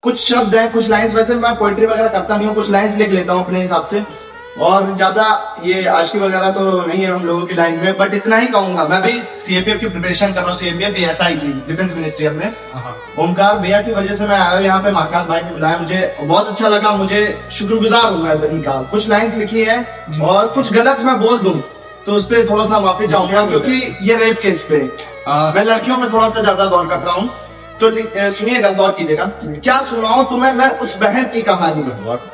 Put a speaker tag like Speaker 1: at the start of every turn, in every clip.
Speaker 1: कुछ शब्द हैं, कुछ लाइंस, वैसे मैं पोइट्री वगैरह करता नहीं हूँ, कुछ लाइंस लिख लेता हूँ अपने हिसाब से, और ज्यादा ये आशिकी वगैरह तो नहीं है हम लोगों की लाइन में, बट इतना ही कहूंगा। मैं भी सीएपीएफ की प्रिपरेशन कर रहा हूँ, सीएपीएफ एसआई की, डिफेंस मिनिस्ट्रियल में। ओमकार भैया की वजह से मैं आया हूँ यहाँ पे, महाकाल भाई ने बुलाया, मुझे बहुत अच्छा लगा, मुझे शुक्रगुजार हूँ मैं इनका। कुछ लाइंस लिखी है और कुछ गलत मैं बोल दूं तो उस पर थोड़ा सा माफी चाहूंगा, क्योंकि ये रेप केस पे मैं लड़कियों में थोड़ा सा ज्यादा गौर करता हूँ। तो सुनिएगा, गौर कीजिएगा। क्या सुनाऊं तुम्हें मैं उस बहन की कहानी,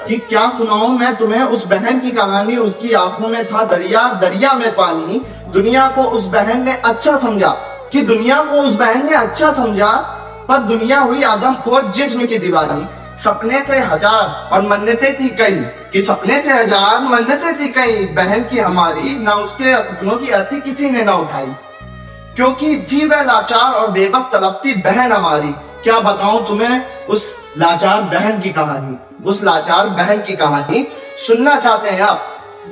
Speaker 1: कि क्या सुनाऊं मैं तुम्हें उस बहन की कहानी, उसकी आंखों में था दरिया, दरिया में पानी। दुनिया को उस बहन ने अच्छा समझा, कि दुनिया को उस बहन ने अच्छा समझा, पर दुनिया हुई आदमखोर जिस्म की दीवानी। सपने थे हजार और मन्नतें थी कई, कि सपने थे हजार मन्नतें थी कई, बहन की हमारी ना उसके सपनों की अर्थी किसी ने ना उठाई, क्योंकि थी वह लाचार और बेबस तड़पती बहन हमारी। क्या बताऊं तुम्हें उस लाचार बहन की कहानी, उस लाचार बहन की कहानी। सुनना चाहते हैं आप,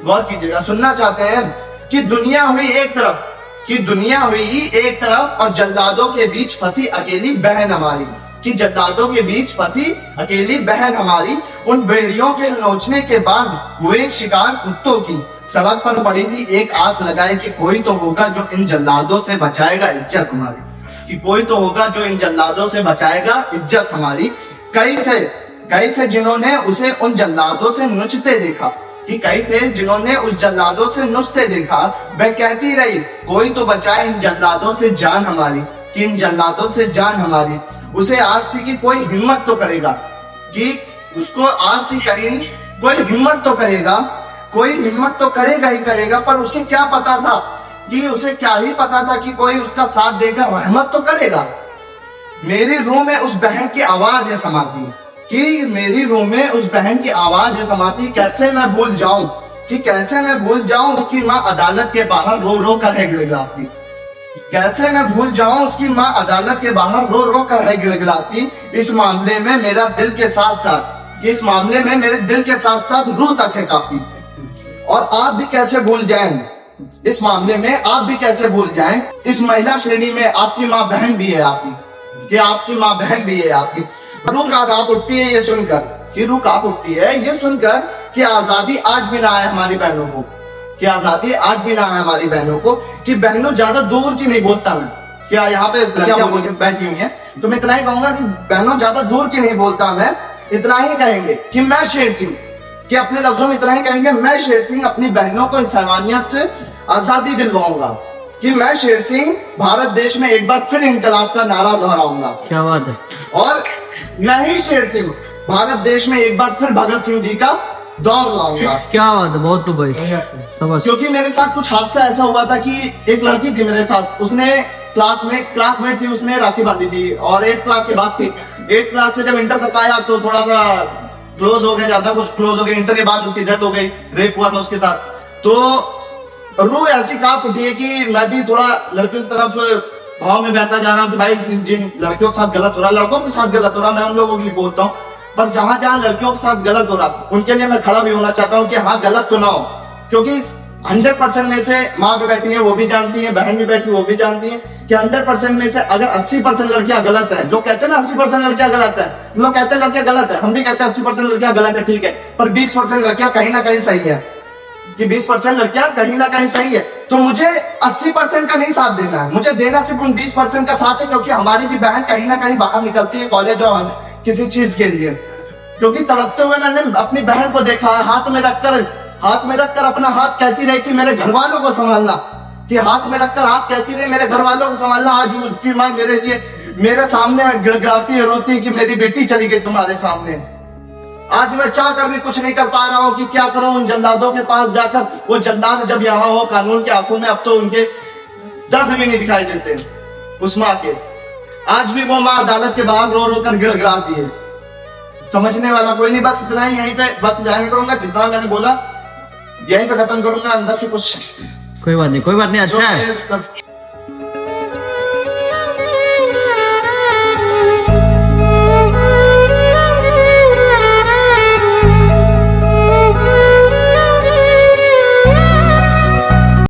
Speaker 1: गौर कीजिएगा, सुनना चाहते हैं कि दुनिया हुई एक तरफ, कि दुनिया हुई एक तरफ और जल्लादों के बीच फंसी अकेली बहन हमारी, कि जल्लादों के बीच फंसी अकेली बहन हमारी। उन भेड़ियों के नोचने के बाद हुए शिकार कुत्तों की, सड़क पर पड़ी थी एक आस लगाए कि कोई तो होगा जो इन जल्लादों से बचाएगा इज्जत हमारी, कि कोई तो होगा जो इन जल्लादों से बचाएगा इज्जत हमारी। कई थे जिन्होंने उसे उन जल्लादों से नुचते देखा, कि कई थे जिन्होंने उस जल्लादों से नुचते देखा। वह कहती रही कोई तो बचाए इन जल्लादों से जान हमारी, कि इन जल्लादों से जान हमारी। उसे आज थी कि कोई हिम्मत तो करेगा, कि उसको आज थी कहीं कोई हिम्मत तो करेगा, कोई हिम्मत तो करेगा ही करेगा। पर उसे क्या पता था, कि उसे क्या ही पता था कि कोई उसका साथ देगा, रहमत तो करेगा। मेरी रूह में उस बहन की आवाज है समाती, कि मेरी रूह में उस बहन की आवाज है समाती। कैसे मैं भूल जाऊं, कि कैसे मैं भूल जाऊं उसकी माँ अदालत के बाहर रो रो कर है गिड़गिड़ाती। कैसे मैं भूल जाऊं उसकी माँ अदालत के बाहर रो रो कर है गिड़गिड़ाती। इस मामले में मेरा दिल के साथ साथ, इस मामले में मेरे दिल के साथ साथ रूह तक है काफी। और आप भी कैसे भूल जाएं, इस मामले में आप भी कैसे भूल जाएं। इस महिला श्रेणी में आपकी माँ बहन भी है आपकी, कि आपकी माँ बहन भी है आपकी। रूह कांप उठती है ये सुनकर, कि रूह कांप उठती है ये सुनकर कि आजादी आज भी ना आए हमारी बहनों को, कि आजादी आज भी ना है हमारी बहनों को। कि बहनों ज्यादा दूर की नहीं बोलता मैं, क्या यहाँ पे क्या बोल के बैठी हुई है, तो मैं इतना ही कहूंगा कि बहनों ज्यादा दूर की नहीं बोलता मैं, इतना ही कहेंगे कि मैं शेर सिंह, कि अपने लफ्जों में इतना ही कहेंगे, मैं शेर सिंह अपनी बहनों को इस हैवानियत से आजादी दिलवाऊंगा, कि मैं शेर सिंह भारत देश में एक बार फिर इंकलाब का नारा दोहराऊंगा।
Speaker 2: क्या बात है।
Speaker 1: और मैं ही शेर सिंह भारत देश में एक बार फिर भगत सिंह जी का दौर लाऊंगा।
Speaker 2: क्या बात है, बहुत तो भाई समझ।
Speaker 1: क्योंकि मेरे साथ कुछ हादसा ऐसा हुआ था कि एक लड़की थी मेरे साथ, उसने क्लासमेट थी, उसने राखी बांधी थी, और 8th क्लास की बात थी। 8th क्लास से जब इंटर तक आया तो थोड़ा सा क्लोज हो गए, ज्यादा कुछ क्लोज हो गए। इंटर के बाद उसकी डेथ हो गई, रेप हुआ था उसके साथ। तो रूह ऐसी कांप उठी है कि मैं भी थोड़ा लड़कियों की तरफ भाव में बहता जा रहा हूँ कि भाई जिन लड़कियों के साथ गलत हो रहा, लड़कों के साथ गलत हो रहा, मैं उन लोगों के लिए बोलता हूँ, पर जहां जहां लड़कियों के साथ गलत हो रहा उनके लिए मैं खड़ा भी होना चाहता हूँ कि हाँ गलत तो ना हो। क्योंकि 100% में से माँ भी बैठी है, वो भी जानती है, बहन भी बैठी वो भी जानती है कि 100% में से अगर 80% लड़कियां गलत है, लोग कहते हैं ना 80% लड़कियां गलत है, लोग कहते हैं लड़कियां गलत है, हम भी कहते हैं 80% लड़कियां गलत है, ठीक है, पर 20% लड़कियां कहीं ना कहीं सही है, कि 20% लड़कियां कहीं ना कहीं सही है। तो मुझे 80% का नहीं साथ देना है, मुझे देना सिर्फ उन 20% का साथ है, क्योंकि हमारी भी बहन कहीं ना कहीं बाहर निकलती है कॉलेज और किसी चीज के लिए। क्योंकि तड़पते हुए मैंने अपनी बहन को देखा, हाथ में रखकर अपना हाथ कहती रही कि मेरे घर वालों को संभालना, कि हाथ में रखकर हाथ कहती रही मेरे घर वालों को संभालना। आज उसकी माँ मेरे लिए मेरे सामने गिड़गिड़ाती है, रोती है कि मेरी बेटी चली गई तुम्हारे सामने। आज मैं चाह कर भी कुछ नहीं कर पा रहा हूँ कि क्या करूं उन जल्लादों के पास जाकर। वो जल्लाद जब यहाँ हो कानून की आंखों में, अब तो उनके दर्द भी नहीं दिखाई देते उस माँ के। आज भी वो माँ अदालत के बाहर रो रो कर गिड़गिड़ाती है। समझने वाला कोई नहीं, बस इतना ही यहीं पे वक्त जाने करूंगा, जितना मैंने बोला यहीं पे खत्म करूंगा। अंदर से कुछ
Speaker 2: कोई बात नहीं, कोई बात नहीं, अच्छा है।